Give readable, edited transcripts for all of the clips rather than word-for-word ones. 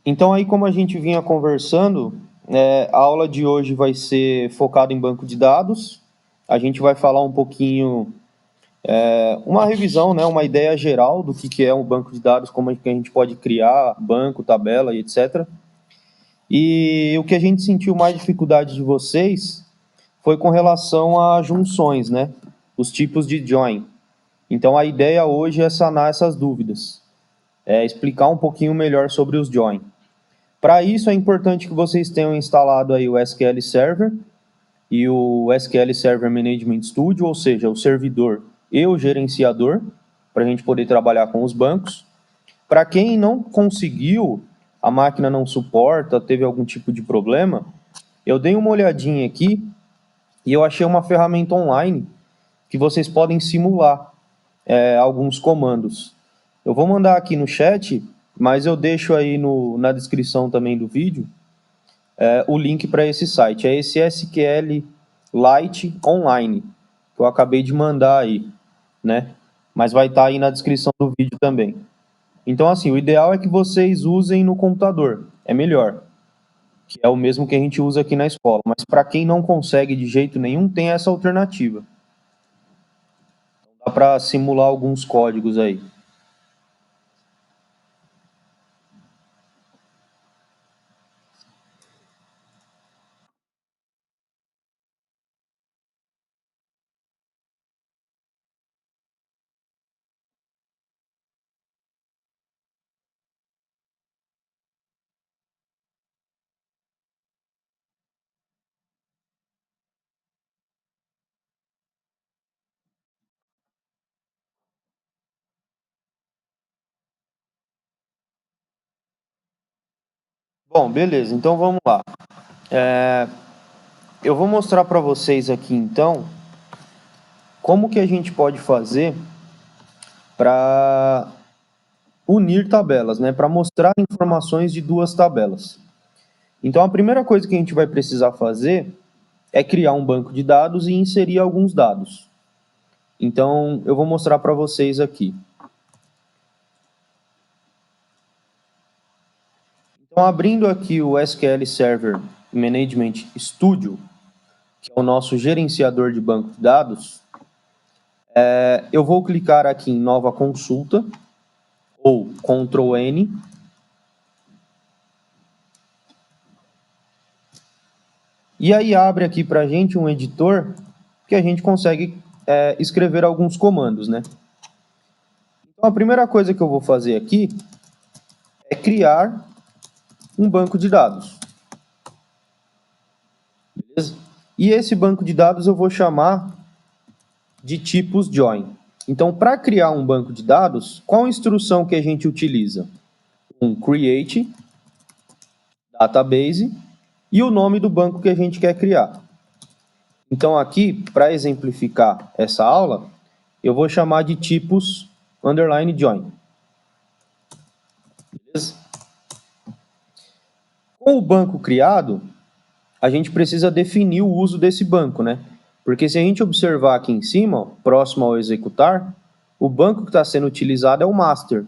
Então, aí, como a gente vinha conversando, a aula de hoje vai ser focada em banco de dados. A gente vai falar um pouquinho, uma revisão, né, uma ideia geral do que é um banco de dados, como é que a gente pode criar banco, tabela e etc. E o que a gente sentiu mais dificuldade de vocês foi com relação a junções, né? Os tipos de join. Então, a ideia hoje é sanar essas dúvidas, explicar um pouquinho melhor sobre os join. Para isso, é importante que vocês tenham instalado aí o SQL Server e o SQL Server Management Studio, ou seja, o servidor e o gerenciador, para a gente poder trabalhar com os bancos. Para quem não conseguiu, a máquina não suporta, teve algum tipo de problema, eu dei uma olhadinha aqui e eu achei uma ferramenta online que vocês podem simular alguns comandos. Eu vou mandar aqui no chat, mas eu deixo aí na descrição também do vídeo o link para esse site. É esse SQL Lite Online, que eu acabei de mandar aí, né? Mas vai estar aí na descrição do vídeo também. Então, assim, o ideal é que vocês usem no computador, é melhor, que é o mesmo que a gente usa aqui na escola. Mas para quem não consegue de jeito nenhum, tem essa alternativa. Dá para simular alguns códigos aí. Bom, beleza, então vamos lá. Eu vou mostrar para vocês aqui, então, como que a gente pode fazer para unir tabelas, né? Para mostrar informações de duas tabelas. Então, a primeira coisa que a gente vai precisar fazer é criar um banco de dados e inserir alguns dados. Então, eu vou mostrar para vocês aqui. Então, abrindo aqui o SQL Server Management Studio, que é o nosso gerenciador de banco de dados, eu vou clicar aqui em Nova Consulta, ou Ctrl N. E aí abre aqui para a gente um editor que a gente consegue escrever alguns comandos, né? Então, a primeira coisa que eu vou fazer aqui é criar um banco de dados. Beleza? E esse banco de dados eu vou chamar de tipos join. Então, para criar um banco de dados, qual instrução que a gente utiliza? Um create database e o nome do banco que a gente quer criar. Então, aqui, para exemplificar essa aula, eu vou chamar de tipos underline join. Beleza? Com o banco criado, a gente precisa definir o uso desse banco, né? Porque se a gente observar aqui em cima, ó, próximo ao executar, o banco que está sendo utilizado é o master.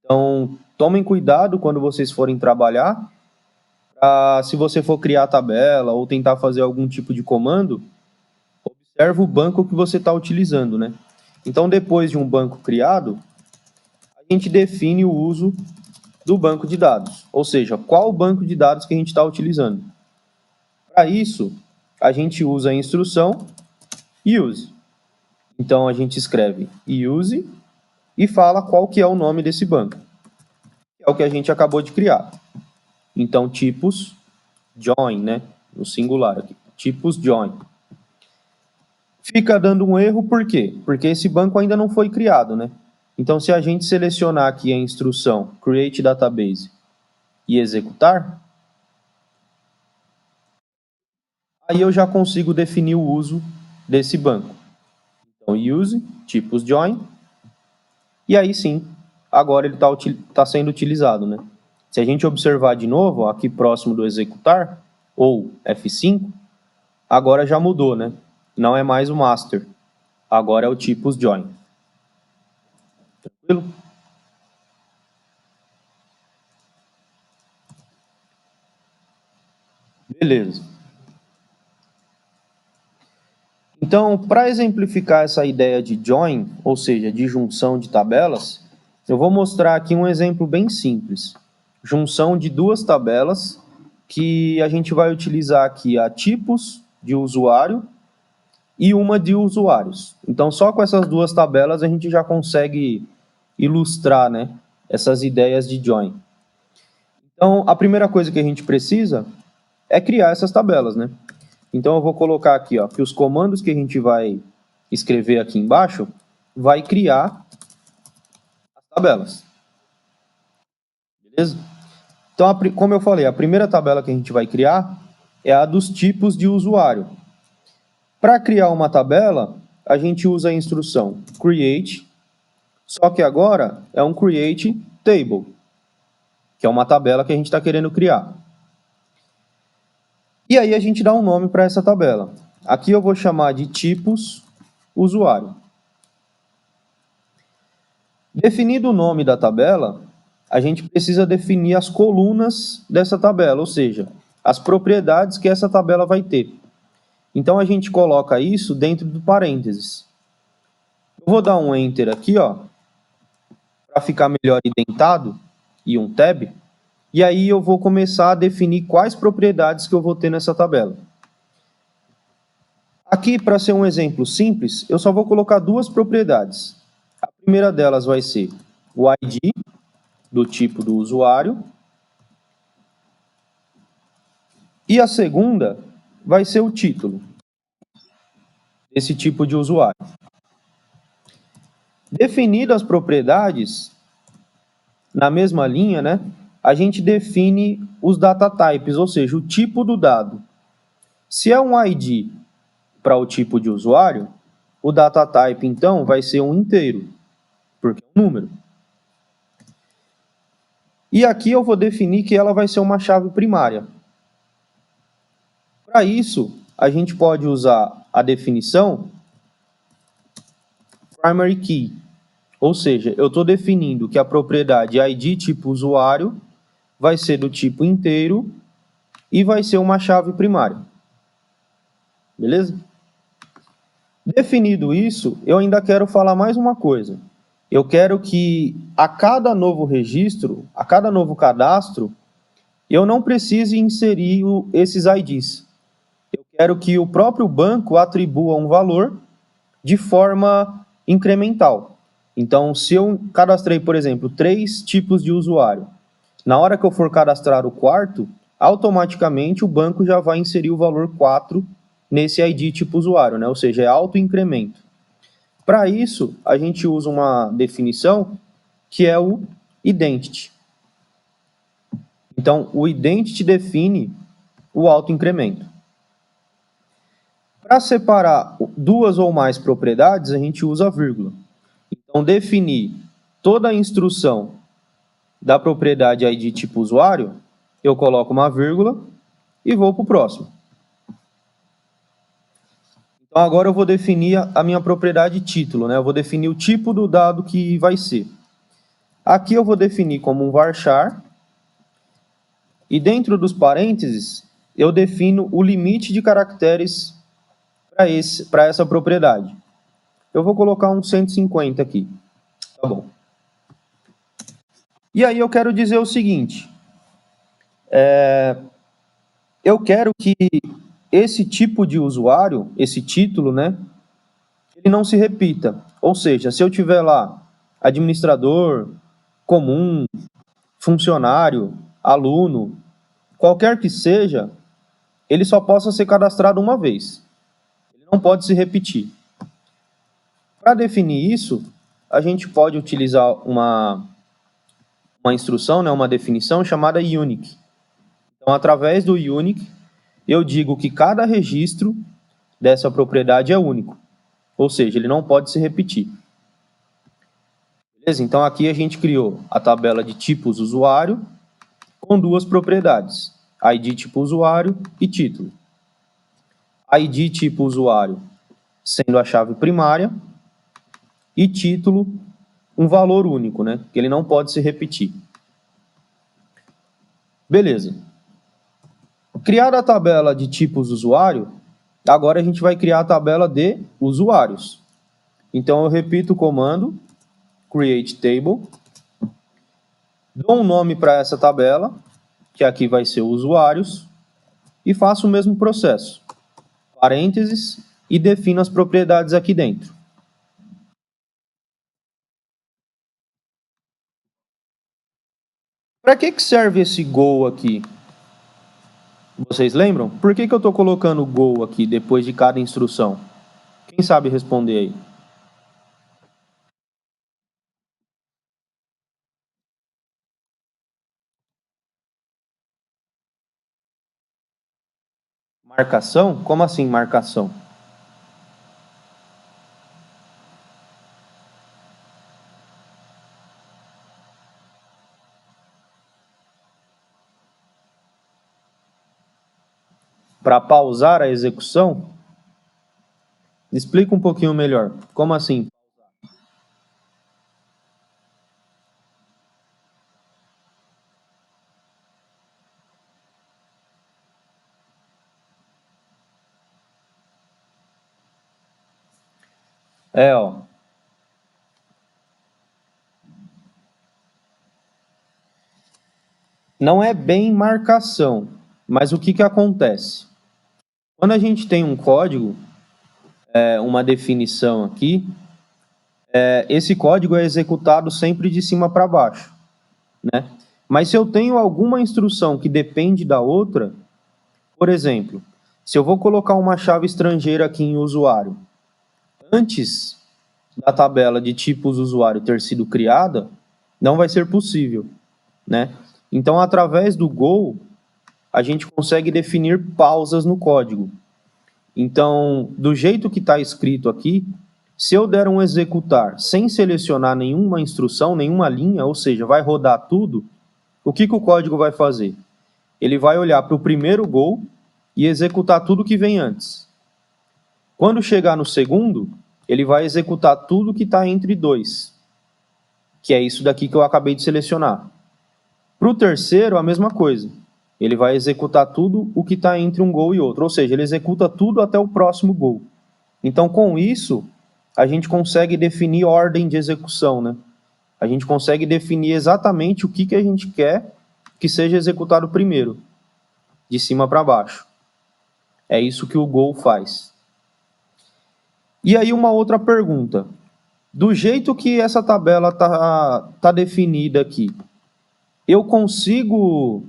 Então, tomem cuidado quando vocês forem trabalhar. Se você for criar a tabela ou tentar fazer algum tipo de comando, observe o banco que você está utilizando, né? Então, depois de um banco criado, a gente define o uso do banco de dados, ou seja, qual banco de dados que a gente está utilizando. Para isso, a gente usa a instrução use. Então, a gente escreve use e fala qual que é o nome desse banco, que é o que a gente acabou de criar. Então, tipos join, né? No singular aqui. Tipos join. Fica dando um erro, por quê? Porque esse banco ainda não foi criado, né? Então, se a gente selecionar aqui a instrução create database e executar, aí eu já consigo definir o uso desse banco. Então, use, tipos join, e aí sim, agora ele tá sendo utilizado, né? Se a gente observar de novo, ó, aqui próximo do executar, ou F5, agora já mudou, né? Não é mais o master, agora é o tipos join. Tranquilo? Beleza. Então, para exemplificar essa ideia de join, ou seja, de junção de tabelas, eu vou mostrar aqui um exemplo bem simples. Junção de duas tabelas que a gente vai utilizar aqui a tipos de usuário e uma de usuários. Então, só com essas duas tabelas a gente já consegue ilustrar, né, essas ideias de join. Então, a primeira coisa que a gente precisa é criar essas tabelas, né? Então, eu vou colocar aqui, ó, que os comandos que a gente vai escrever aqui embaixo vai criar as tabelas. Beleza? Então, como eu falei, a primeira tabela que a gente vai criar é a dos tipos de usuário. Para criar uma tabela, a gente usa a instrução create, só que agora é um create table, que é uma tabela que a gente está querendo criar. E aí a gente dá um nome para essa tabela. Aqui eu vou chamar de tipos usuário. Definido o nome da tabela, a gente precisa definir as colunas dessa tabela, ou seja, as propriedades que essa tabela vai ter. Então a gente coloca isso dentro do parênteses. Eu vou dar um Enter aqui, ó, para ficar melhor indentado, e um Tab, e aí eu vou começar a definir quais propriedades que eu vou ter nessa tabela. Aqui, para ser um exemplo simples, eu só vou colocar duas propriedades. A primeira delas vai ser o ID do tipo do usuário, e a segunda vai ser o título desse tipo de usuário. Definidas as propriedades, na mesma linha, né, a gente define os data types, ou seja, o tipo do dado. Se é um ID para o tipo de usuário, o data type, então, vai ser um inteiro, porque é um número. E aqui eu vou definir que ela vai ser uma chave primária. Para isso, a gente pode usar a definição primary key, ou seja, eu estou definindo que a propriedade ID tipo usuário vai ser do tipo inteiro e vai ser uma chave primária. Beleza? Definido isso, eu ainda quero falar mais uma coisa. Eu quero que a cada novo registro, a cada novo cadastro, eu não precise inserir esses IDs. Eu quero que o próprio banco atribua um valor de forma incremental. Então, se eu cadastrei, por exemplo, 3 tipos de usuário, na hora que eu for cadastrar o quarto, automaticamente o banco já vai inserir o valor 4 nesse ID tipo usuário, né? Ou seja, é autoincremento. Para isso, a gente usa uma definição que é o identity. Então, o identity define o autoincremento. Para separar duas ou mais propriedades, a gente usa a vírgula. Então, definir toda a instrução da propriedade ID tipo usuário, eu coloco uma vírgula e vou para o próximo. Então, agora eu vou definir a minha propriedade título, né? Eu vou definir o tipo do dado que vai ser. Aqui eu vou definir como um varchar, e dentro dos parênteses, eu defino o limite de caracteres para essa propriedade. Eu vou colocar um 150 aqui. Tá bom. E aí eu quero dizer o seguinte, eu quero que esse tipo de usuário, esse título, né, ele não se repita. Ou seja, se eu tiver lá administrador, comum, funcionário, aluno, qualquer que seja, ele só possa ser cadastrado uma vez. Ele não pode se repetir. Para definir isso, a gente pode utilizar uma instrução, né, uma definição chamada unique. Então, através do unique, eu digo que cada registro dessa propriedade é único. Ou seja, ele não pode se repetir. Beleza? Então, aqui a gente criou a tabela de tipos usuário com duas propriedades, ID tipo usuário e título. ID tipo usuário sendo a chave primária e título um valor único, né? Que ele não pode se repetir. Beleza. Criada a tabela de tipos usuário, agora a gente vai criar a tabela de usuários. Então, eu repito o comando, create table, dou um nome para essa tabela, que aqui vai ser usuários, e faço o mesmo processo. Parênteses, e defino as propriedades aqui dentro. Para que serve esse go aqui? Vocês lembram? Por que eu estou colocando go aqui depois de cada instrução? Quem sabe responder aí? Marcação? Como assim marcação? Para pausar a execução? Explica um pouquinho melhor. Como assim? Ó. Não é bem marcação, mas o que acontece? Quando a gente tem um código, uma definição aqui, esse código é executado sempre de cima para baixo, né? Mas se eu tenho alguma instrução que depende da outra, por exemplo, se eu vou colocar uma chave estrangeira aqui em usuário, antes da tabela de tipos usuário ter sido criada, não vai ser possível, né? Então, através do Go, a gente consegue definir pausas no código. Então, do jeito que está escrito aqui, se eu der um executar sem selecionar nenhuma instrução, nenhuma linha, ou seja, vai rodar tudo, o que o código vai fazer? Ele vai olhar para o primeiro Go e executar tudo que vem antes. Quando chegar no segundo, ele vai executar tudo que está entre dois, que é isso daqui que eu acabei de selecionar. Para o terceiro, a mesma coisa. Ele vai executar tudo o que está entre um gol e outro, ou seja, ele executa tudo até o próximo gol. Então, com isso, a gente consegue definir ordem de execução, né? A gente consegue definir exatamente o que a gente quer que seja executado primeiro, de cima para baixo. É isso que o Go faz. E aí uma outra pergunta. Do jeito que essa tabela tá definida aqui, eu consigo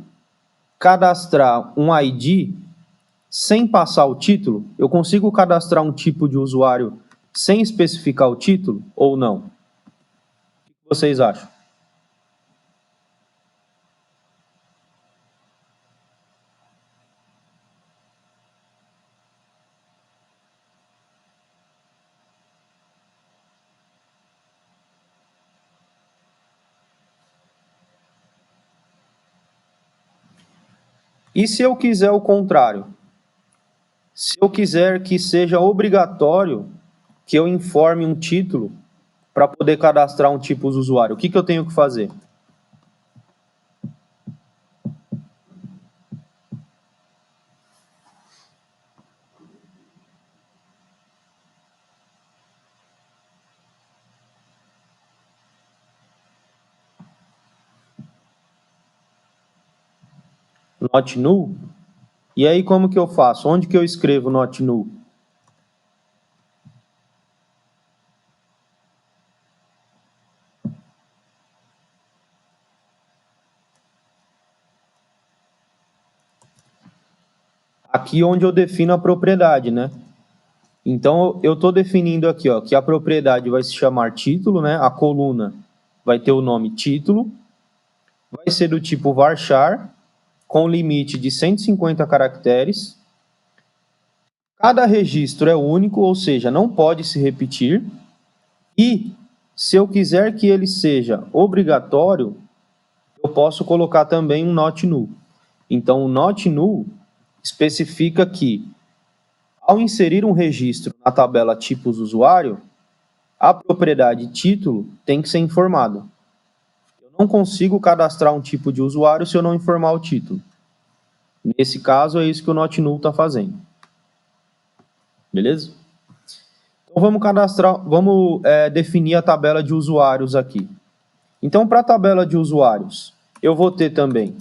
cadastrar um ID sem passar o título? Eu consigo cadastrar um tipo de usuário sem especificar o título ou não? O que vocês acham? E se eu quiser o contrário? Se eu quiser que seja obrigatório que eu informe um título para poder cadastrar um tipo de usuário, o que eu tenho que fazer? Not null? E aí como que eu faço? Onde que eu escrevo not null? Aqui onde eu defino a propriedade, né? Então, eu estou definindo aqui, ó, que a propriedade vai se chamar título, né? A coluna vai ter o nome título, vai ser do tipo varchar, com limite de 150 caracteres. Cada registro é único, ou seja, não pode se repetir. E, se eu quiser que ele seja obrigatório, eu posso colocar também um not null. Então, o not null especifica que, ao inserir um registro na tabela tipos usuário, a propriedade título tem que ser informada. Eu não consigo cadastrar um tipo de usuário se eu não informar o título. Nesse caso, é isso que o not null está fazendo. Beleza? Então, vamos definir a tabela de usuários aqui. Então, para a tabela de usuários, eu vou ter também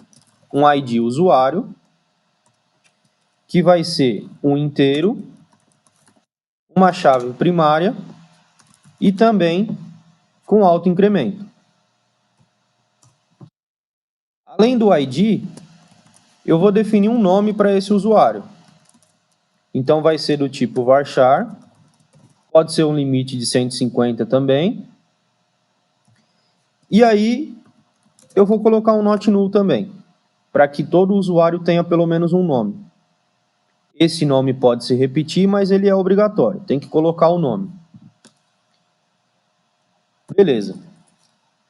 um ID usuário, que vai ser um inteiro, uma chave primária e também com autoincremento. Além do ID, eu vou definir um nome para esse usuário. Então, vai ser do tipo varchar, pode ser um limite de 150 também. E aí, eu vou colocar um not null também, para que todo usuário tenha pelo menos um nome. Esse nome pode se repetir, mas ele é obrigatório, tem que colocar o nome. Beleza.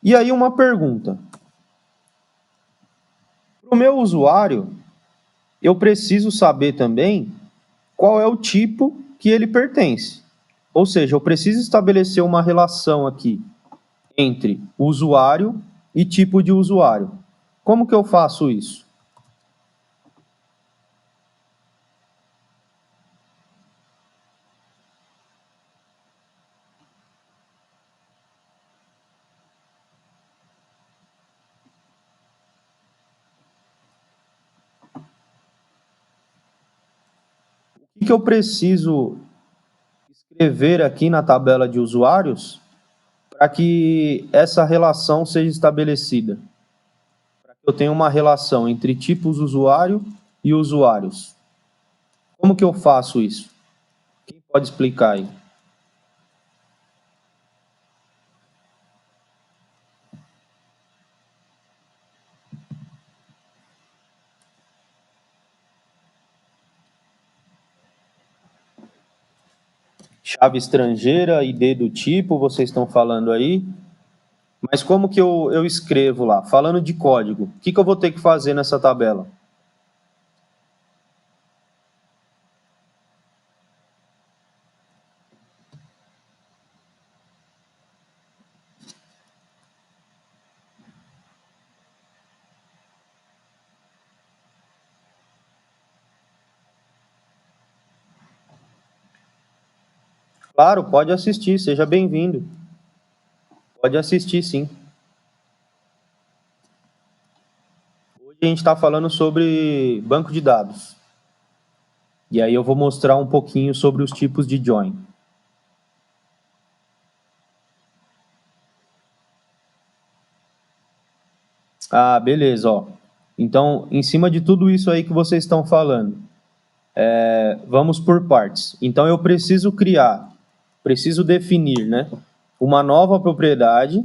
E aí uma pergunta. Para o meu usuário, eu preciso saber também qual é o tipo que ele pertence. Ou seja, eu preciso estabelecer uma relação aqui entre usuário e tipo de usuário. Como que eu faço isso? O que eu preciso escrever aqui na tabela de usuários para que essa relação seja estabelecida? Para que eu tenha uma relação entre tipos usuário e usuários. Como que eu faço isso? Quem pode explicar aí? Chave estrangeira, ID do tipo, vocês estão falando aí. Mas como que eu escrevo lá? Falando de código, o que eu vou ter que fazer nessa tabela? Claro, pode assistir, seja bem-vindo. Pode assistir, sim. Hoje a gente está falando sobre banco de dados. E aí eu vou mostrar um pouquinho sobre os tipos de join. Ah, beleza, ó. Então, em cima de tudo isso aí que vocês estão falando, vamos por partes. Então, eu preciso definir, né, uma nova propriedade,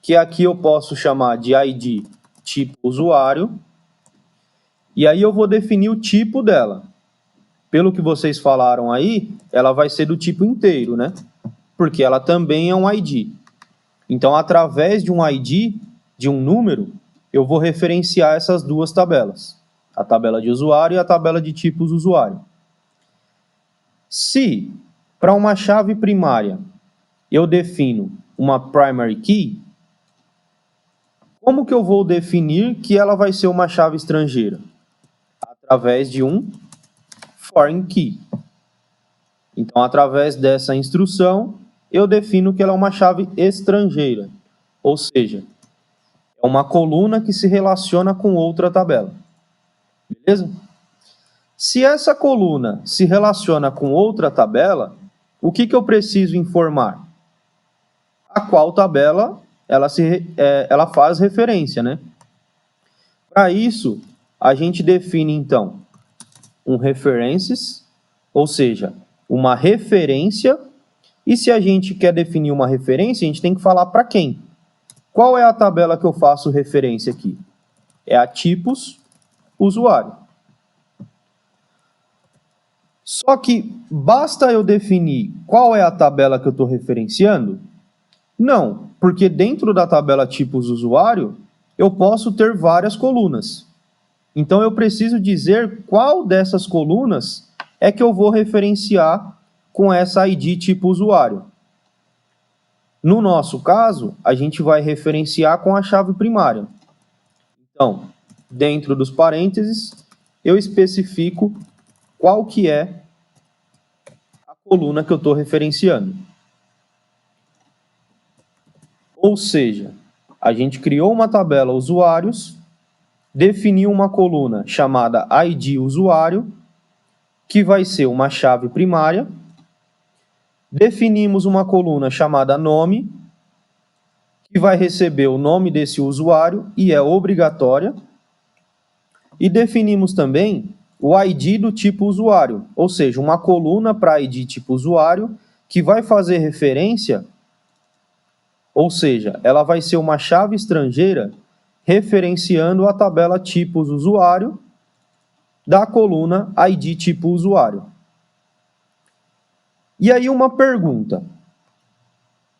que aqui eu posso chamar de ID tipo usuário, e aí eu vou definir o tipo dela. Pelo que vocês falaram aí, ela vai ser do tipo inteiro, né? Porque ela também é um ID. Então, através de um ID, de um número, eu vou referenciar essas duas tabelas. A tabela de usuário e a tabela de tipos usuário. Se, para uma chave primária, eu defino uma primary key, como que eu vou definir que ela vai ser uma chave estrangeira? Através de um foreign key. Então, através dessa instrução, eu defino que ela é uma chave estrangeira. Ou seja, é uma coluna que se relaciona com outra tabela. Beleza? Se essa coluna se relaciona com outra tabela, o que eu preciso informar? A qual tabela ela faz referência, né? Para isso, a gente define, então, um references, ou seja, uma referência. E se a gente quer definir uma referência, a gente tem que falar para quem. Qual é a tabela que eu faço referência aqui? É a tipos usuário. Só que basta eu definir qual é a tabela que eu estou referenciando? Não, porque dentro da tabela tipos usuário, eu posso ter várias colunas. Então, eu preciso dizer qual dessas colunas é que eu vou referenciar com essa ID tipo usuário. No nosso caso, a gente vai referenciar com a chave primária. Então, dentro dos parênteses, eu especifico qual que é a coluna que eu estou referenciando. Ou seja, a gente criou uma tabela usuários, definiu uma coluna chamada ID usuário, que vai ser uma chave primária, definimos uma coluna chamada nome, que vai receber o nome desse usuário e é obrigatória, e definimos também o ID do tipo usuário, ou seja, uma coluna para ID tipo usuário que vai fazer referência, ou seja, ela vai ser uma chave estrangeira referenciando a tabela tipos usuário da coluna ID tipo usuário. E aí uma pergunta.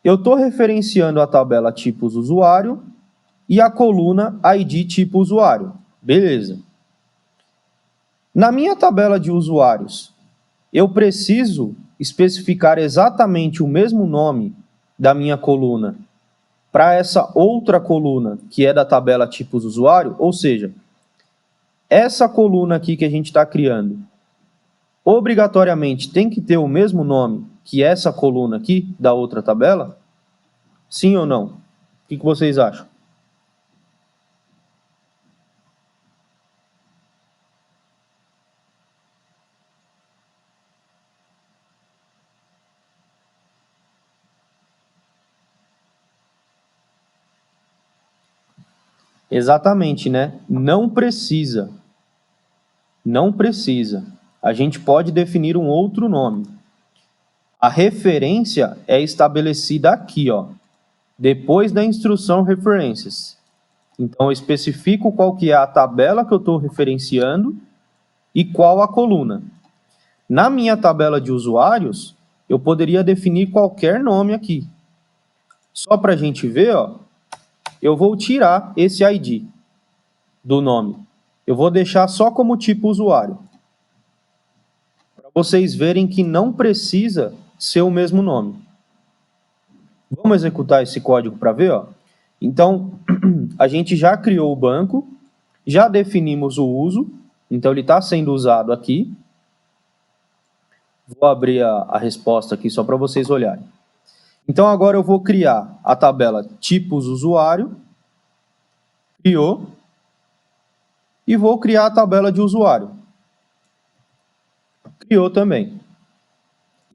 Eu estou referenciando a tabela tipos usuário e a coluna ID tipo usuário. Beleza. Na minha tabela de usuários, eu preciso especificar exatamente o mesmo nome da minha coluna para essa outra coluna que é da tabela tipos usuário, ou seja, essa coluna aqui que a gente está criando, obrigatoriamente tem que ter o mesmo nome que essa coluna aqui da outra tabela? Sim ou não? O que vocês acham? Exatamente, né? Não precisa. Não precisa. A gente pode definir um outro nome. A referência é estabelecida aqui, ó, depois da instrução referências. Então, eu especifico qual que é a tabela que eu estou referenciando e qual a coluna. Na minha tabela de usuários, eu poderia definir qualquer nome aqui. Só para a gente ver, ó, eu vou tirar esse ID do nome. Eu vou deixar só como tipo usuário. Para vocês verem que não precisa ser o mesmo nome. Vamos executar esse código para ver, ó. Então, a gente já criou o banco, já definimos o uso, então ele está sendo usado aqui. Vou abrir a resposta aqui só para vocês olharem. Então, agora eu vou criar a tabela tipos usuário, criou, e vou criar a tabela de usuário. Criou também.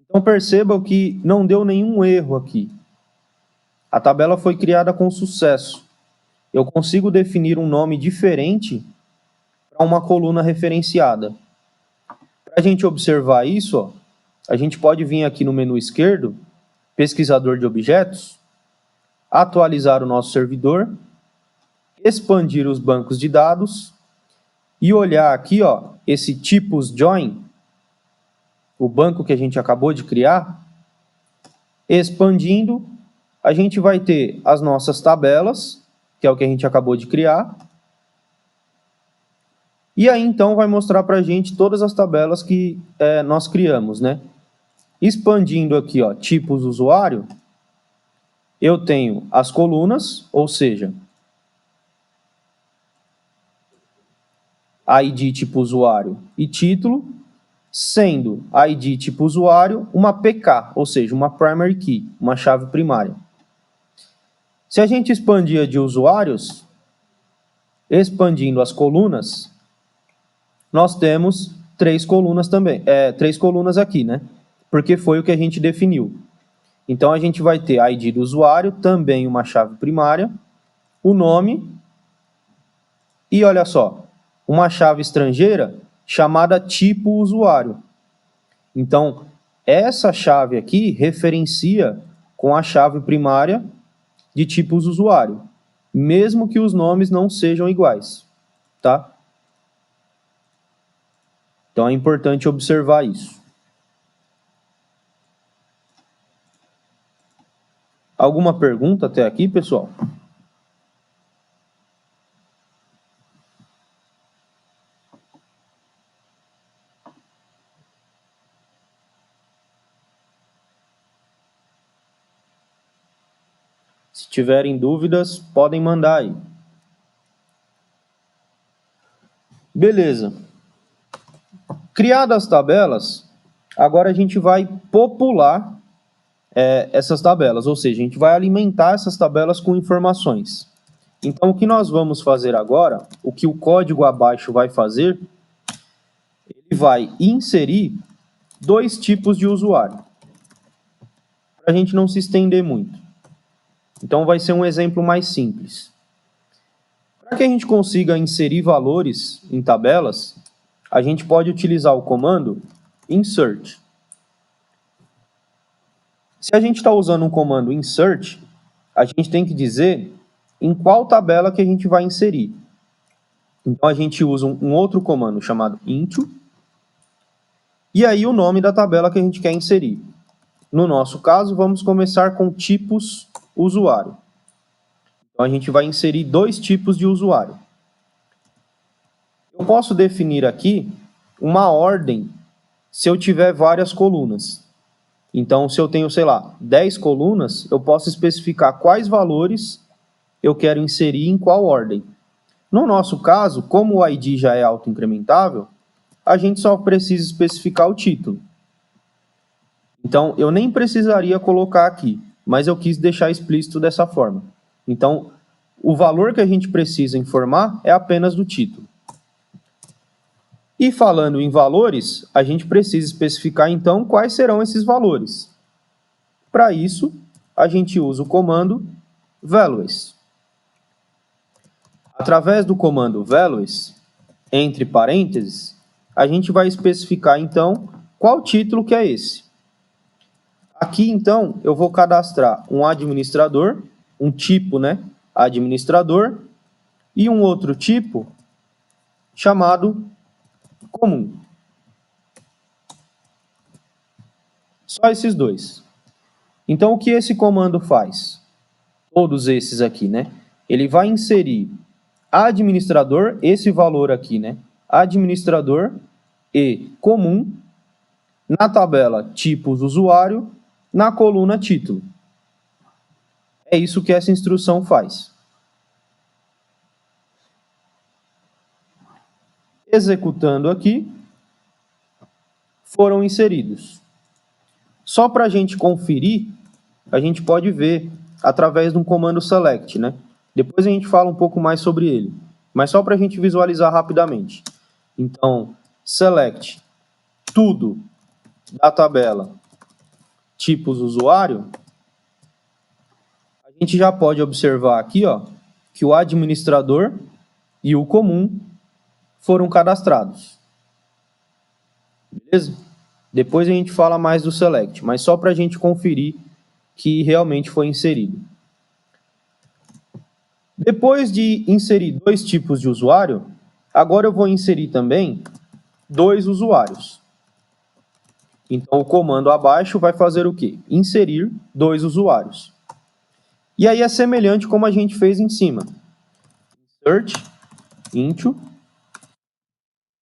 Então, percebam que não deu nenhum erro aqui. A tabela foi criada com sucesso. Eu consigo definir um nome diferente para uma coluna referenciada. Para a gente observar isso, ó, a gente pode vir aqui no menu esquerdo, pesquisador de objetos, atualizar o nosso servidor, expandir os bancos de dados e olhar aqui, ó, esse tipos join, o banco que a gente acabou de criar, expandindo, a gente vai ter as nossas tabelas, que é o que a gente acabou de criar, e aí então vai mostrar para a gente todas as tabelas que nós criamos, né? Expandindo aqui, ó, tipos usuário, eu tenho as colunas, ou seja, ID tipo usuário e título, sendo ID tipo usuário uma PK, ou seja, uma primary key, uma chave primária. Se a gente expandir de usuários, expandindo as colunas, nós temos três colunas também, três colunas aqui, né? Porque foi o que a gente definiu. Então, a gente vai ter ID do usuário, também uma chave primária, o nome, e olha só, uma chave estrangeira chamada tipo usuário. Então, essa chave aqui referencia com a chave primária de tipos usuário, mesmo que os nomes não sejam iguais, tá? Então, é importante observar isso. Alguma pergunta até aqui, pessoal? Se tiverem dúvidas, podem mandar aí. Beleza. Criadas as tabelas, agora a gente vai popular essas tabelas, ou seja, a gente vai alimentar essas tabelas com informações. Então, o que nós vamos fazer agora, o que o código abaixo vai fazer, ele vai inserir dois tipos de usuário, para a gente não se estender muito. Então, vai ser um exemplo mais simples. Para que a gente consiga inserir valores em tabelas, a gente pode utilizar o comando insert. Se a gente está usando um comando insert, a gente tem que dizer em qual tabela que a gente vai inserir. Então, a gente usa um outro comando chamado into, e aí o nome da tabela que a gente quer inserir. No nosso caso, vamos começar com tipos usuário. Então, a gente vai inserir dois tipos de usuário. Eu posso definir aqui uma ordem se eu tiver várias colunas. Então, se eu tenho, sei lá, 10 colunas, eu posso especificar quais valores eu quero inserir em qual ordem. No nosso caso, como o ID já é autoincrementável, a gente só precisa especificar o título. Então, eu nem precisaria colocar aqui, mas eu quis deixar explícito dessa forma. Então, o valor que a gente precisa informar é apenas do título. E falando em valores, a gente precisa especificar, então, quais serão esses valores. Para isso, a gente usa o comando values. Através do comando values, entre parênteses, a gente vai especificar, então, qual título que é esse. Aqui, então, eu vou cadastrar um administrador, um tipo, né, administrador, e um outro tipo chamado comum. Só esses dois. Então, o que esse comando faz? Todos esses aqui, né? Ele vai inserir administrador, esse valor aqui, né? Administrador e comum na tabela tipos usuário, na coluna título. É isso que essa instrução faz. Executando aqui, foram inseridos. Só para a gente conferir, a gente pode ver através de um comando select, né? Depois a gente fala um pouco mais sobre ele, mas só para a gente visualizar rapidamente. Então, select tudo da tabela tipos usuário, a gente já pode observar aqui, ó, que o administrador e o comum foram cadastrados. Beleza? Depois a gente fala mais do select, mas só para a gente conferir que realmente foi inserido. Depois de inserir dois tipos de usuário, agora eu vou inserir também dois usuários. Então, o comando abaixo vai fazer o quê? Inserir dois usuários. E aí é semelhante como a gente fez em cima. Insert, into,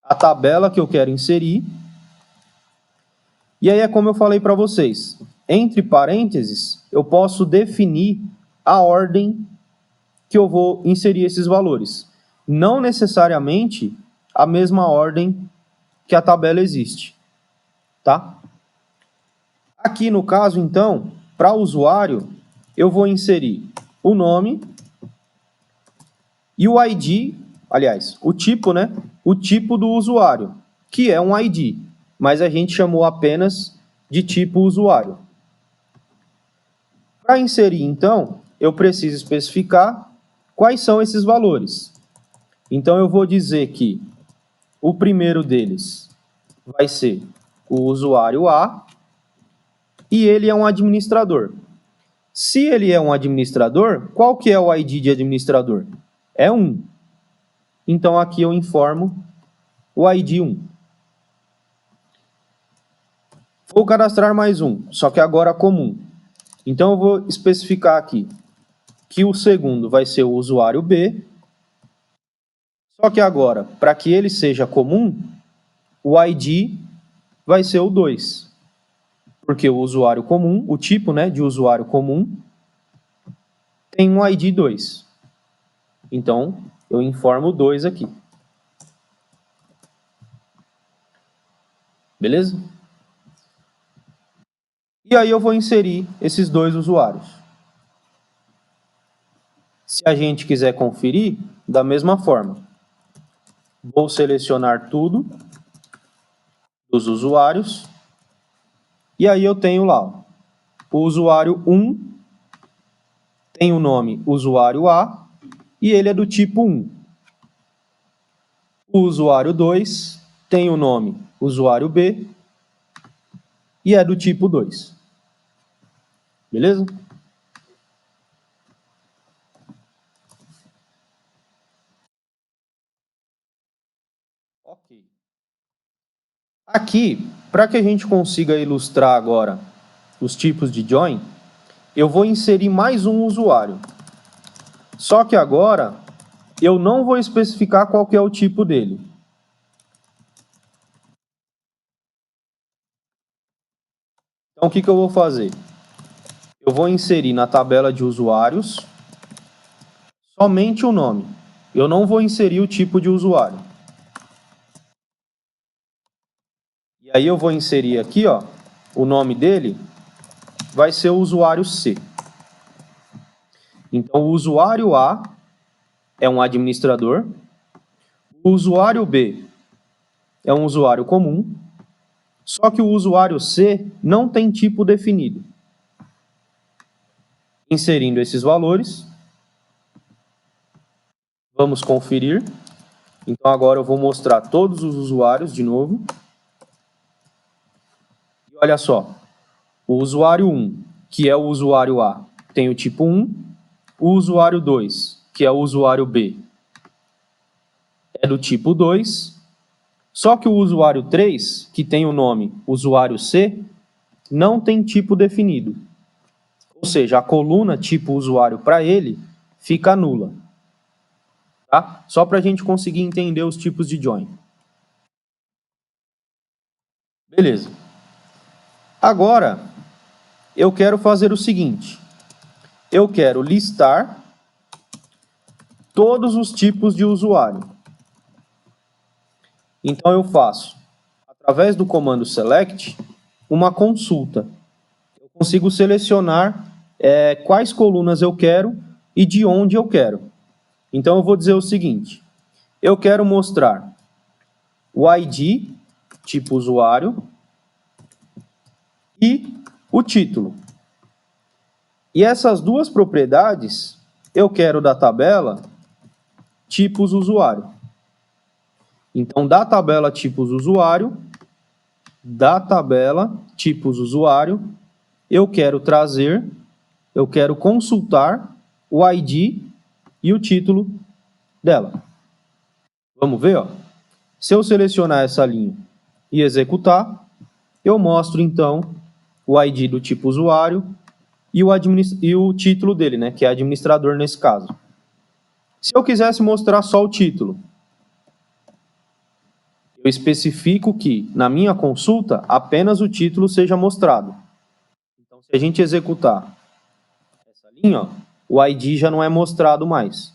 a tabela que eu quero inserir. E aí é como eu falei para vocês. Entre parênteses, eu posso definir a ordem que eu vou inserir esses valores. Não necessariamente a mesma ordem que a tabela existe. Tá? Aqui no caso, então, para usuário, eu vou inserir o nome e o ID, aliás, o tipo, né? O tipo do usuário, que é um ID, mas a gente chamou apenas de tipo usuário. Para inserir, então, eu preciso especificar quais são esses valores. Então, eu vou dizer que o primeiro deles vai ser o usuário A e ele é um administrador. Se ele é um administrador, qual que é o ID de administrador? É 1. Então, aqui eu informo o ID 1. Vou cadastrar mais um, só que agora comum. Então, eu vou especificar aqui que o segundo vai ser o usuário B. Só que agora, para que ele seja comum, o ID vai ser o 2. Porque o usuário comum, o tipo, né, de usuário comum, tem um ID 2. Então, eu informo o 2 aqui. Beleza? E aí eu vou inserir esses dois usuários. Se a gente quiser conferir, da mesma forma, vou selecionar tudo dos usuários, e aí eu tenho lá, ó, o usuário 1 tem o nome usuário A, e ele é do tipo 1. O usuário 2 tem o nome usuário B, e é do tipo 2. Beleza? Ok. Aqui, para que a gente consiga ilustrar agora os tipos de join, eu vou inserir mais um usuário. Só que agora eu não vou especificar qual que é o tipo dele. Então o que eu vou fazer? Eu vou inserir na tabela de usuários somente o nome. Eu não vou inserir o tipo de usuário. E aí eu vou inserir aqui, ó, o nome dele vai ser o usuário C. Então o usuário A é um administrador, o usuário B é um usuário comum, só que o usuário C não tem tipo definido. Inserindo esses valores, vamos conferir. Então agora eu vou mostrar todos os usuários de novo. E olha só, o usuário 1, que é o usuário A, tem o tipo 1. O usuário 2, que é o usuário B, é do tipo 2. Só que o usuário 3, que tem o nome usuário C, não tem tipo definido. Ou seja, a coluna tipo usuário para ele fica nula. Tá? Só para a gente conseguir entender os tipos de join. Beleza. Agora, eu quero fazer o seguinte. Eu quero listar todos os tipos de usuário. Então eu faço, através do comando select, uma consulta. Eu consigo selecionar quais colunas eu quero e de onde eu quero. Então eu vou dizer o seguinte, eu quero mostrar o ID, tipo usuário, e o título. E essas duas propriedades eu quero da tabela tipos usuário. Então, da tabela tipos usuário, eu quero trazer, eu quero consultar o ID e o título dela. Vamos ver, ó. Se eu selecionar essa linha e executar, eu mostro então o ID do tipo usuário e o título dele, né, que é administrador nesse caso. Se eu quisesse mostrar só o título, eu especifico que, na minha consulta, apenas o título seja mostrado. Então, se a gente executar essa linha, ó, o ID já não é mostrado mais.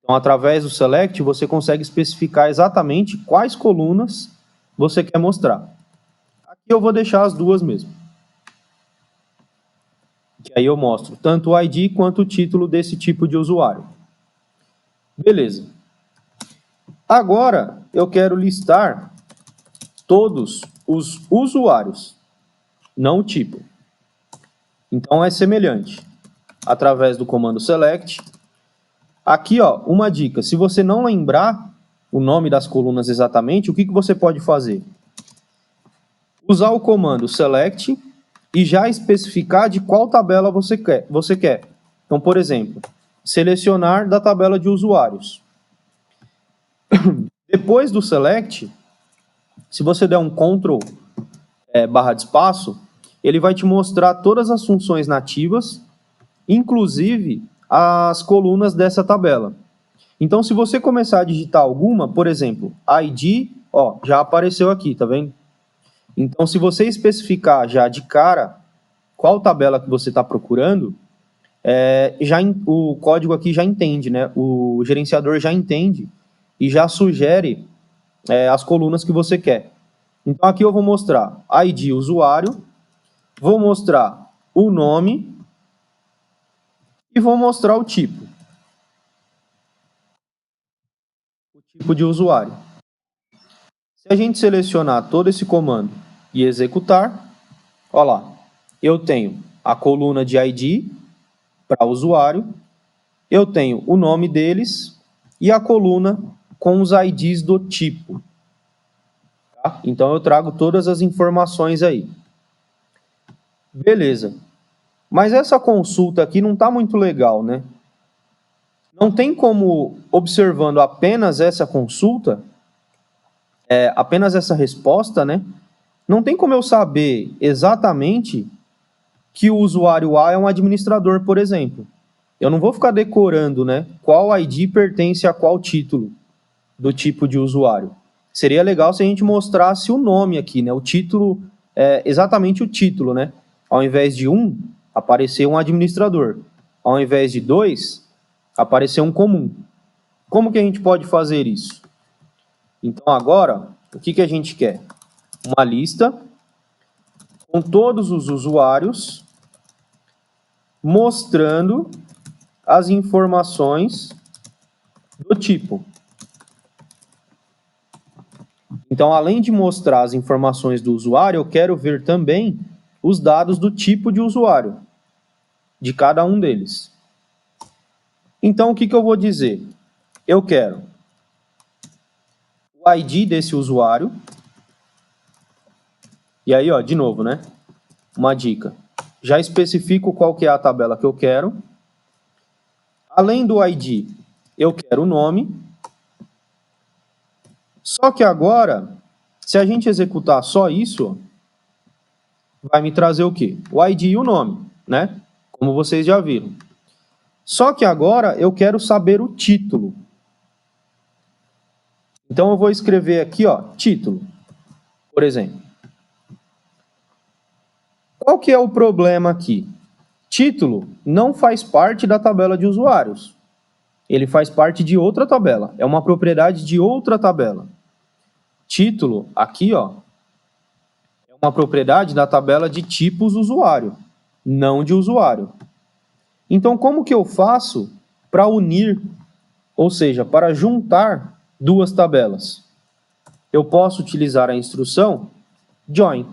Então, através do select, você consegue especificar exatamente quais colunas você quer mostrar. Aqui eu vou deixar as duas mesmo. Que aí eu mostro tanto o ID quanto o título desse tipo de usuário. Beleza. Agora, eu quero listar todos os usuários, não o tipo. Então, é semelhante. Através do comando select. Aqui, ó, uma dica. Se você não lembrar o nome das colunas exatamente, o que você pode fazer? Usar o comando select e já especificar de qual tabela você quer. Então, por exemplo, selecionar da tabela de usuários. Depois do select, se você der um Ctrl barra de espaço, ele vai te mostrar todas as funções nativas, inclusive as colunas dessa tabela. Então, se você começar a digitar alguma, por exemplo, ID, ó, já apareceu aqui, tá vendo? Então, se você especificar já de cara qual tabela que você está procurando, o código aqui já entende, né? O gerenciador já entende e já sugere as colunas que você quer. Então, aqui eu vou mostrar ID usuário, vou mostrar o nome e vou mostrar o tipo de usuário. Se a gente selecionar todo esse comando e executar, olha lá, eu tenho a coluna de ID para usuário, eu tenho o nome deles e a coluna com os IDs do tipo. Tá? Então, eu trago todas as informações aí. Beleza. Mas essa consulta aqui não está muito legal, né? Não tem como, observando apenas essa consulta, apenas essa resposta, né? Não tem como eu saber exatamente que o usuário A é um administrador, por exemplo. Eu não vou ficar decorando, né, qual ID pertence a qual título do tipo de usuário. Seria legal se a gente mostrasse o nome aqui, né, o título, exatamente o título, né? Ao invés de um, aparecer um administrador. Ao invés de dois, aparecer um comum. Como que a gente pode fazer isso? Então, agora, o que a gente quer? Uma lista com todos os usuários mostrando as informações do tipo. Então, além de mostrar as informações do usuário, eu quero ver também os dados do tipo de usuário, de cada um deles. Então, o que eu vou dizer? Eu quero o ID desse usuário. E aí, ó, de novo, né? Uma dica. Já especifico qual que é a tabela que eu quero. Além do ID, eu quero o nome. Só que agora, se a gente executar só isso, vai me trazer o quê? O ID e o nome, né? Como vocês já viram. Só que agora eu quero saber o título. Então eu vou escrever aqui, ó, título, por exemplo. Qual que é o problema aqui? Título não faz parte da tabela de usuários. Ele faz parte de outra tabela. É uma propriedade de outra tabela. Título, aqui, ó, é uma propriedade da tabela de tipos usuário, não de usuário. Então, como que eu faço para unir, ou seja, para juntar duas tabelas? Eu posso utilizar a instrução join.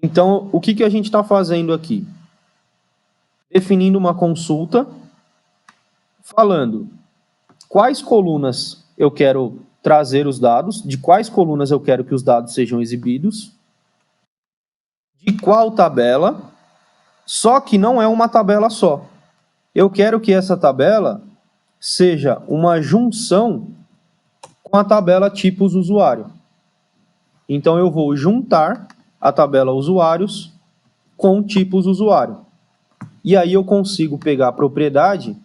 Então, o que a gente está fazendo aqui? Definindo uma consulta, falando quais colunas eu quero trazer os dados, de quais colunas eu quero que os dados sejam exibidos, de qual tabela, só que não é uma tabela só. Eu quero que essa tabela seja uma junção com a tabela tipos usuário. Então, eu vou juntar a tabela usuários com tipos usuário. E aí eu consigo pegar a propriedade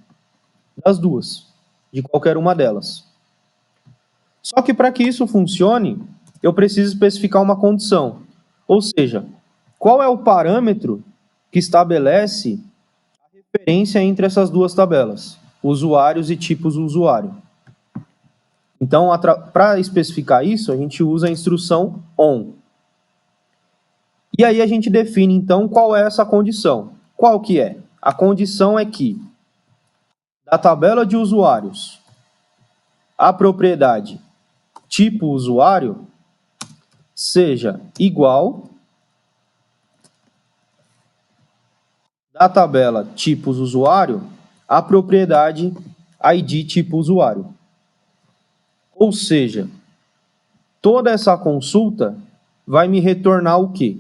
das duas, de qualquer uma delas. Só que para que isso funcione, eu preciso especificar uma condição. Ou seja, qual é o parâmetro que estabelece a referência entre essas duas tabelas, usuários e tipos usuário? Então, para especificar isso, a gente usa a instrução ON. E aí a gente define, então, qual é essa condição. Qual que é? A condição é que, da tabela de usuários, a propriedade tipo usuário seja igual da tabela tipos usuário à propriedade ID tipo usuário. Ou seja, toda essa consulta vai me retornar o quê?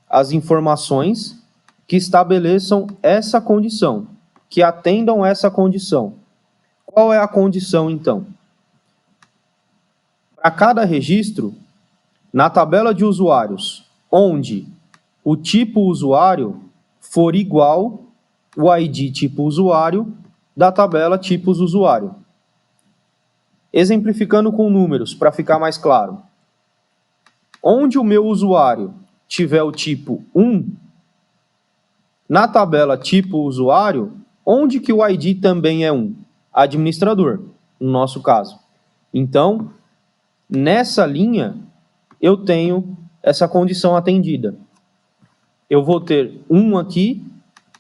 As informações que estabeleçam essa condição, que atendam essa condição. Qual é a condição, então? Para cada registro, na tabela de usuários, onde o tipo usuário for igual o ID tipo usuário da tabela tipos usuário. Exemplificando com números, para ficar mais claro. Onde o meu usuário tiver o tipo 1, na tabela tipo usuário, onde que o ID também é 1? Administrador, no nosso caso. Então, nessa linha, eu tenho essa condição atendida. Eu vou ter 1 aqui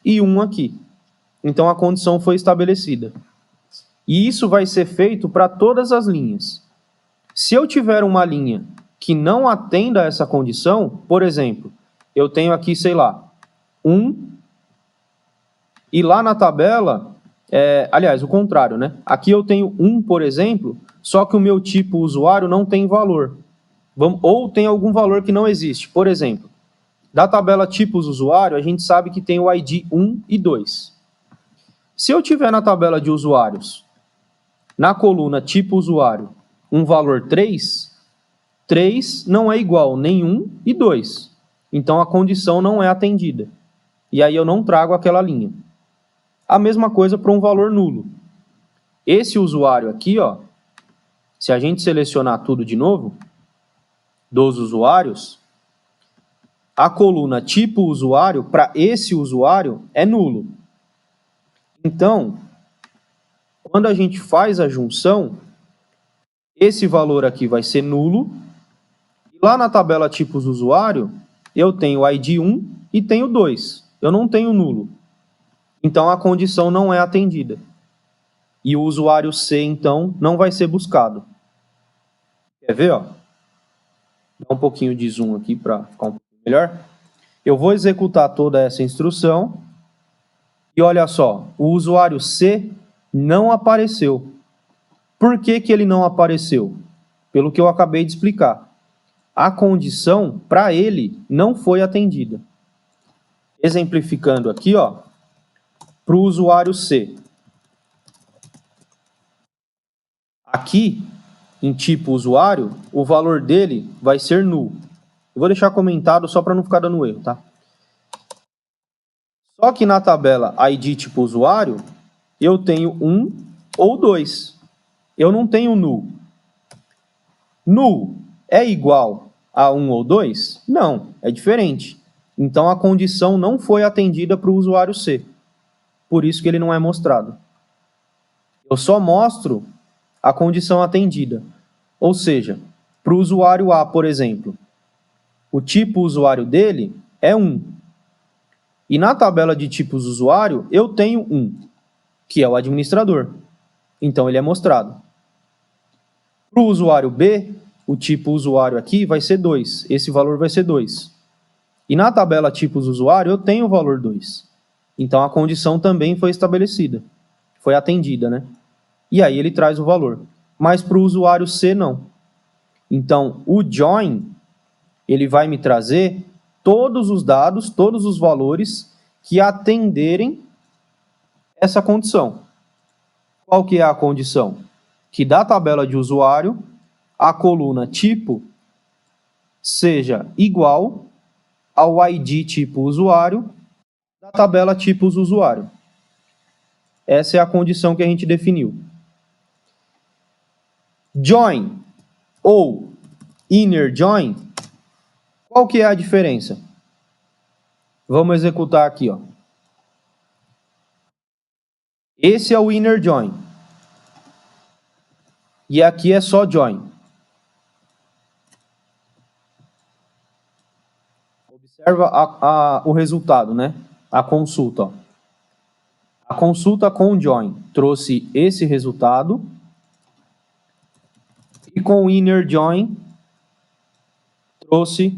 e 1 aqui. Então, a condição foi estabelecida. E isso vai ser feito para todas as linhas. Se eu tiver uma linha que não atenda a essa condição, por exemplo, eu tenho aqui, sei lá, 1, e lá na tabela, aliás, o contrário, né? Aqui eu tenho 1, por exemplo, só que o meu tipo usuário não tem valor. Ou tem algum valor que não existe. Por exemplo, da tabela tipos usuário, a gente sabe que tem o ID 1 e 2. Se eu tiver na tabela de usuários, na coluna tipo usuário, um valor 3, 3 não é igual nem 1 e 2. Então, a condição não é atendida. E aí eu não trago aquela linha. A mesma coisa para um valor nulo. Esse usuário aqui, ó, se a gente selecionar tudo de novo, dos usuários, a coluna tipo usuário, para esse usuário, é nulo. Então, quando a gente faz a junção, esse valor aqui vai ser nulo. E lá na tabela tipos usuário, eu tenho ID 1 e tenho 2. Eu não tenho nulo. Então, a condição não é atendida. E o usuário C, então, não vai ser buscado. Quer ver, ó? Dá um pouquinho de zoom aqui para ficar um pouco melhor. Eu vou executar toda essa instrução. E olha só, o usuário C não apareceu. Por que que ele não apareceu? Pelo que eu acabei de explicar. A condição, para ele, não foi atendida. Exemplificando aqui, ó, para o usuário C. Aqui, em tipo usuário, o valor dele vai ser null. Eu vou deixar comentado só para não ficar dando erro, tá? Só que na tabela ID tipo usuário, eu tenho 1 ou 2. Eu não tenho null. Null é igual a 1 ou 2? Não, é diferente. Então, a condição não foi atendida para o usuário C. Por isso que ele não é mostrado. Eu só mostro a condição atendida. Ou seja, para o usuário A, por exemplo, o tipo usuário dele é 1. E na tabela de tipos usuário, eu tenho 1, que é o administrador. Então, ele é mostrado. Para o usuário B, o tipo usuário aqui vai ser 2. Esse valor vai ser 2. E na tabela tipos usuário, eu tenho o valor 2. Então, a condição também foi estabelecida. Foi atendida, né? E aí ele traz o valor. Mas para o usuário C, não. Então, o join, ele vai me trazer todos os dados, todos os valores que atenderem essa condição. Qual que é a condição? Que da tabela de usuário, a coluna tipo seja igual ao ID tipo usuário da tabela tipos usuário. Essa é a condição que a gente definiu. Join ou inner join, qual que é a diferença? Vamos executar aqui, ó. Esse é o inner join. E aqui é só join. Observa o resultado, né? A consulta, ó. A consulta com join trouxe esse resultado. E com o inner join trouxe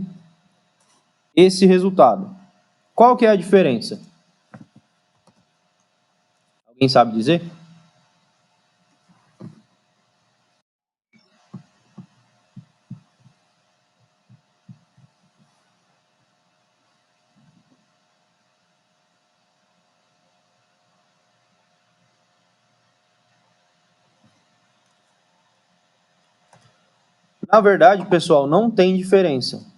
esse resultado. Qual que é a diferença? Alguém sabe dizer? Na verdade, pessoal, não tem diferença.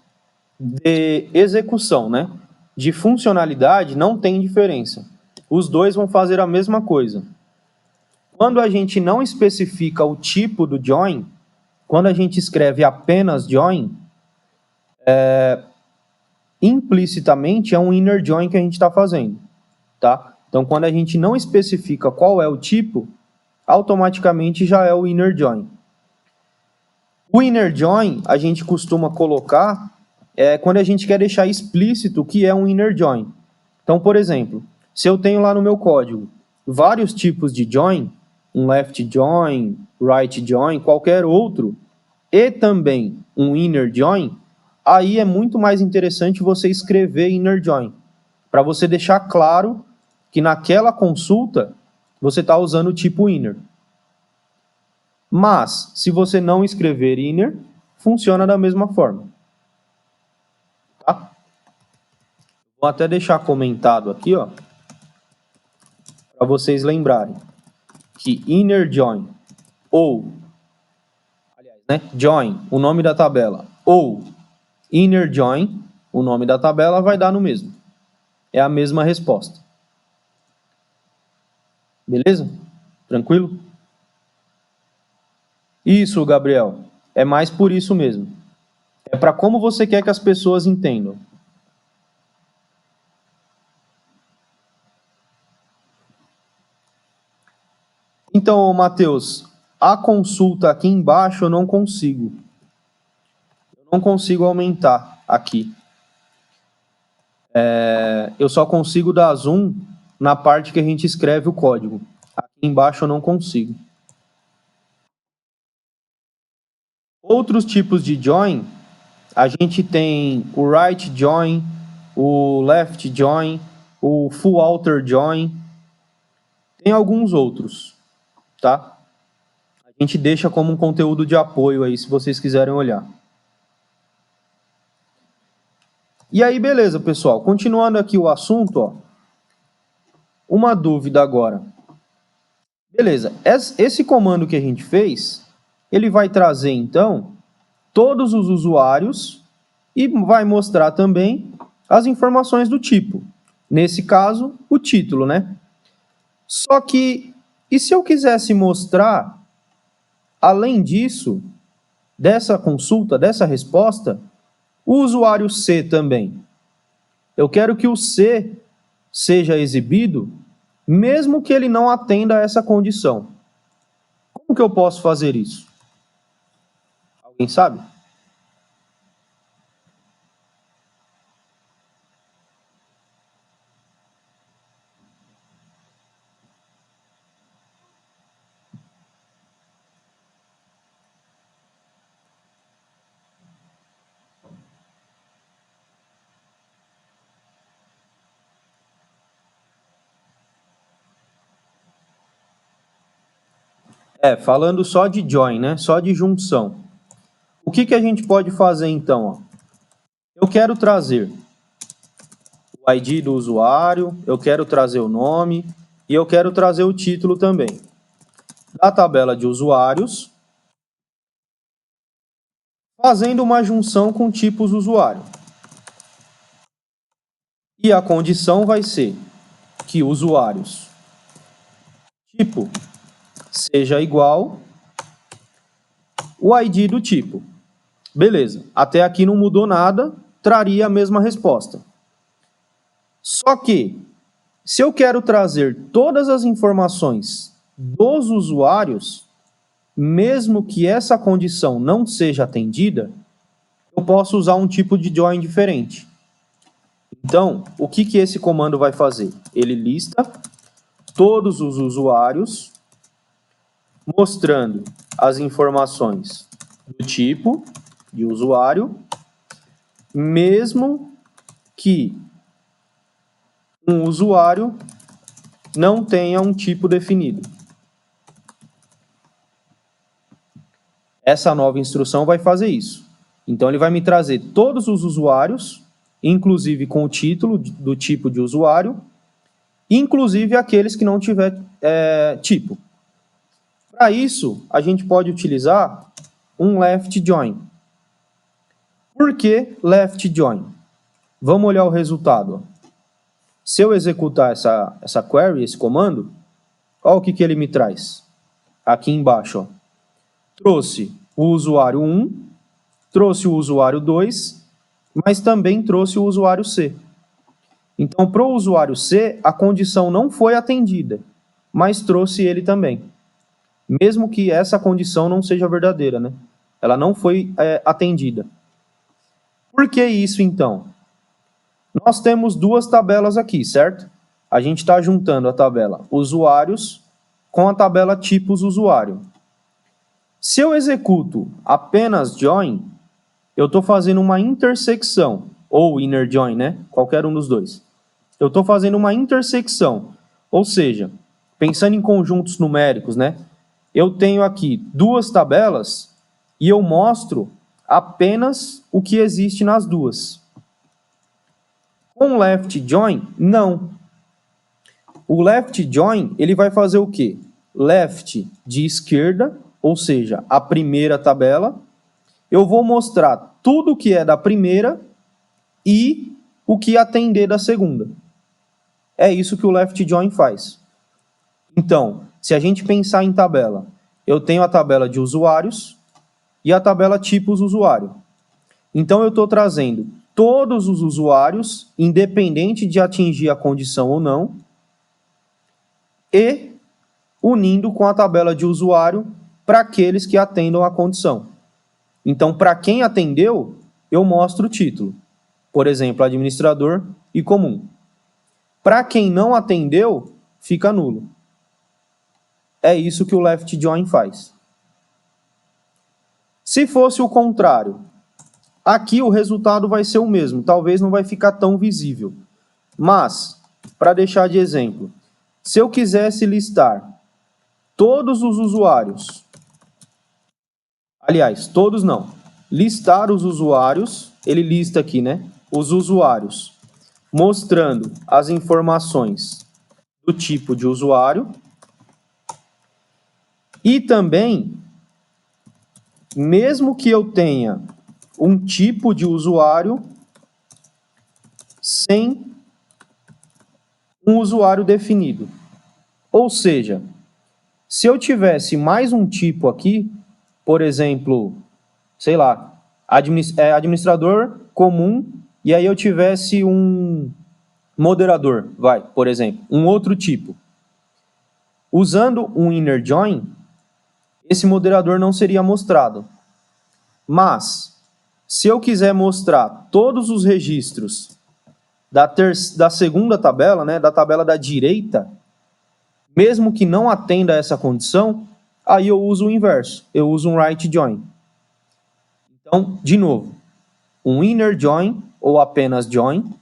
De execução, né? De funcionalidade, não tem diferença. Os dois vão fazer a mesma coisa. Quando a gente não especifica o tipo do join, quando a gente escreve apenas join, implicitamente é um inner join que a gente está fazendo, tá? Então, quando a gente não especifica qual é o tipo, automaticamente já é o inner join. O inner join a gente costuma colocar quando a gente quer deixar explícito o que é um inner join. Então, por exemplo, se eu tenho lá no meu código vários tipos de join, um left join, right join, qualquer outro, e também um inner join, aí é muito mais interessante você escrever inner join, para você deixar claro que naquela consulta você está usando o tipo inner. Mas, se você não escrever inner, funciona da mesma forma. Tá? Vou até deixar comentado aqui, ó, para vocês lembrarem que inner join ou, aliás, né, join, o nome da tabela, ou inner join, o nome da tabela, vai dar no mesmo. É a mesma resposta. Beleza? Tranquilo? Isso, Gabriel. É mais por isso mesmo. É para como você quer que as pessoas entendam. Então, Matheus, a consulta aqui embaixo eu não consigo. Eu não consigo aumentar aqui. Eu só consigo dar zoom na parte que a gente escreve o código. Aqui embaixo eu não consigo. Outros tipos de join, a gente tem o right join, o left join, o full outer join. Tem alguns outros, tá? A gente deixa como um conteúdo de apoio aí, se vocês quiserem olhar. E aí, beleza, pessoal. Continuando aqui o assunto, ó. Uma dúvida agora. Beleza, esse comando que a gente fez, ele vai trazer, então, todos os usuários e vai mostrar também as informações do tipo. Nesse caso, o título, né? Só que, e se eu quisesse mostrar, além disso, dessa consulta, dessa resposta, o usuário C também? Eu quero que o C seja exibido, mesmo que ele não atenda a essa condição. Como que eu posso fazer isso? Alguém sabe? Falando só de join, né? Só de junção. O que a gente pode fazer então? Ó? Eu quero trazer o ID do usuário, eu quero trazer o nome e eu quero trazer o título também. Da tabela de usuários, fazendo uma junção com tipos usuário. E a condição vai ser que usuários tipo seja igual o ID do tipo. Beleza, até aqui não mudou nada, traria a mesma resposta. Só que, se eu quero trazer todas as informações dos usuários, mesmo que essa condição não seja atendida, eu posso usar um tipo de join diferente. Então, o que esse comando vai fazer? Ele lista todos os usuários, mostrando as informações do tipo de usuário, mesmo que um usuário não tenha um tipo definido. Essa nova instrução vai fazer isso. Então, ele vai me trazer todos os usuários, inclusive com o título do tipo de usuário, inclusive aqueles que não tiver tipo. Para isso, a gente pode utilizar um left join. Por que left join? Vamos olhar o resultado. Se eu executar essa query, esse comando, olha o que ele me traz. Aqui embaixo, ó. Trouxe o usuário 1, trouxe o usuário 2, mas também trouxe o usuário C. Então, para o usuário C, a condição não foi atendida, mas trouxe ele também. Mesmo que essa condição não seja verdadeira, né? ela não foi atendida. Por que isso, então? Nós temos duas tabelas aqui, certo? A gente está juntando a tabela usuários com a tabela tipos usuário. Se eu executo apenas join, eu estou fazendo uma intersecção, ou inner join, né? Qualquer um dos dois. Eu estou fazendo uma intersecção, ou seja, pensando em conjuntos numéricos, né? Eu tenho aqui duas tabelas e eu mostro apenas o que existe nas duas. Com left join, não. O left join, ele vai fazer o quê? Left de esquerda, ou seja, a primeira tabela. Eu vou mostrar tudo que é da primeira e o que atender da segunda. É isso que o left join faz. Então, se a gente pensar em tabela, eu tenho a tabela de usuários e a tabela tipos usuário. Então, eu estou trazendo todos os usuários, independente de atingir a condição ou não, e unindo com a tabela de usuário para aqueles que atendam a condição. Então, para quem atendeu, eu mostro o título. Por exemplo, administrador e comum. Para quem não atendeu, fica nulo. É isso que o left join faz. Se fosse o contrário, aqui o resultado vai ser o mesmo, talvez não vai ficar tão visível. Mas, para deixar de exemplo, se eu quisesse listar todos os usuários, aliás, todos não, listar os usuários, ele lista aqui, né? Os usuários, mostrando as informações do tipo de usuário e também, mesmo que eu tenha um tipo de usuário sem um usuário definido. Ou seja, se eu tivesse mais um tipo aqui, por exemplo, sei lá, administrador comum, e aí eu tivesse um moderador, por exemplo, um outro tipo. Usando um inner join, esse moderador não seria mostrado. Mas, se eu quiser mostrar todos os registros da segunda tabela, né, da tabela da direita, mesmo que não atenda a essa condição, aí eu uso o inverso, eu uso um right join. Então, de novo, um inner join ou apenas join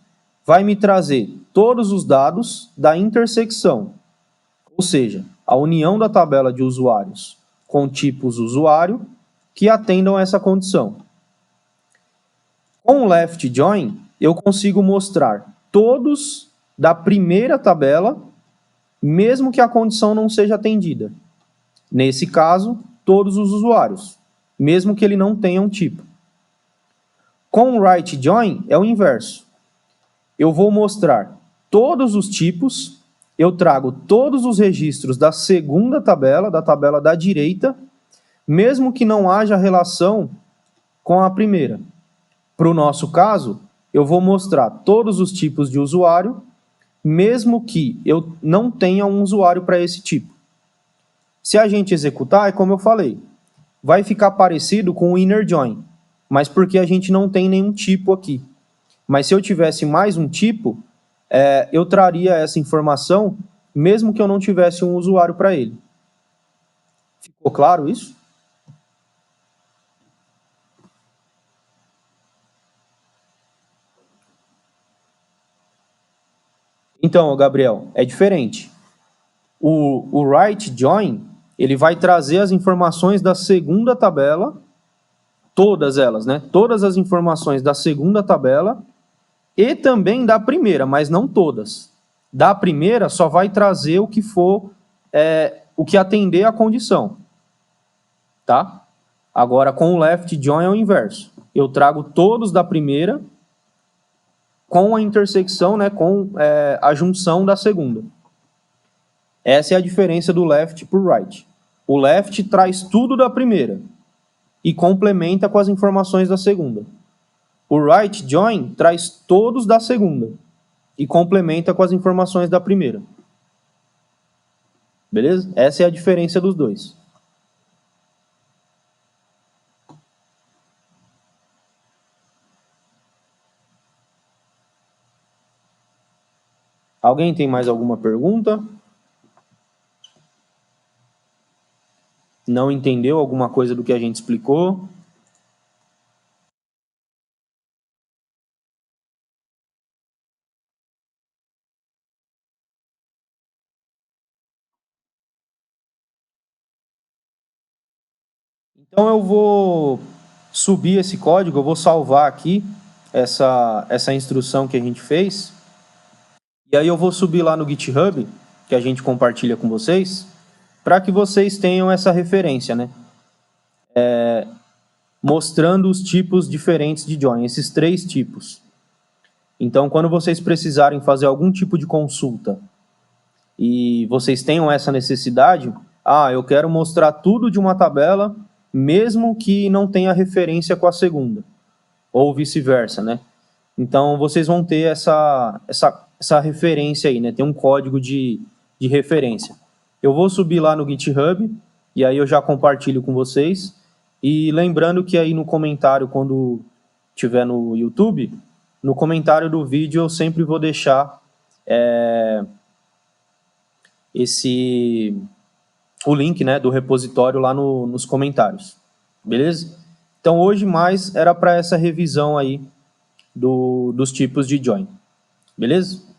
vai me trazer todos os dados da intersecção, ou seja, a união da tabela de usuários com tipos usuário que atendam a essa condição. Com o left join, eu consigo mostrar todos da primeira tabela, mesmo que a condição não seja atendida. Nesse caso, todos os usuários, mesmo que ele não tenha um tipo. Com o right join, é o inverso. Eu vou mostrar todos os tipos, eu trago todos os registros da segunda tabela, da tabela da direita, mesmo que não haja relação com a primeira. Para o nosso caso, eu vou mostrar todos os tipos de usuário, mesmo que eu não tenha um usuário para esse tipo. Se a gente executar, é como eu falei, vai ficar parecido com o inner join, mas porque a gente não tem nenhum tipo aqui. Mas se eu tivesse mais um tipo, eu traria essa informação, mesmo que eu não tivesse um usuário para ele. Ficou claro isso? Então, Gabriel, é diferente. O right join, ele vai trazer as informações da segunda tabela, todas elas, né? Todas as informações da segunda tabela e também da primeira, mas não todas. Da primeira só vai trazer o que for, o que atender à condição, tá? Agora, com o left join é o inverso. Eu trago todos da primeira com a intersecção, né, com a junção da segunda. Essa é a diferença do left para o right. O left traz tudo da primeira e complementa com as informações da segunda. O right join traz todos da segunda e complementa com as informações da primeira. Beleza? Essa é a diferença dos dois. Alguém tem mais alguma pergunta? Não entendeu alguma coisa do que a gente explicou? Então eu vou subir esse código, eu vou salvar aqui essa instrução que a gente fez, e aí eu vou subir lá no GitHub, que a gente compartilha com vocês, para que vocês tenham essa referência, né? Mostrando os tipos diferentes de join, esses 3 tipos. Então, quando vocês precisarem fazer algum tipo de consulta e vocês tenham essa necessidade, eu quero mostrar tudo de uma tabela, mesmo que não tenha referência com a segunda, ou vice-versa, né? Então, vocês vão ter essa referência aí, né? Tem um código de referência. Eu vou subir lá no GitHub, e aí eu já compartilho com vocês. E lembrando que aí no comentário, quando tiver no YouTube, no comentário do vídeo eu sempre vou deixar o link, né, do repositório lá nos comentários. Beleza? Então, hoje mais era para essa revisão aí dos tipos de join. Beleza?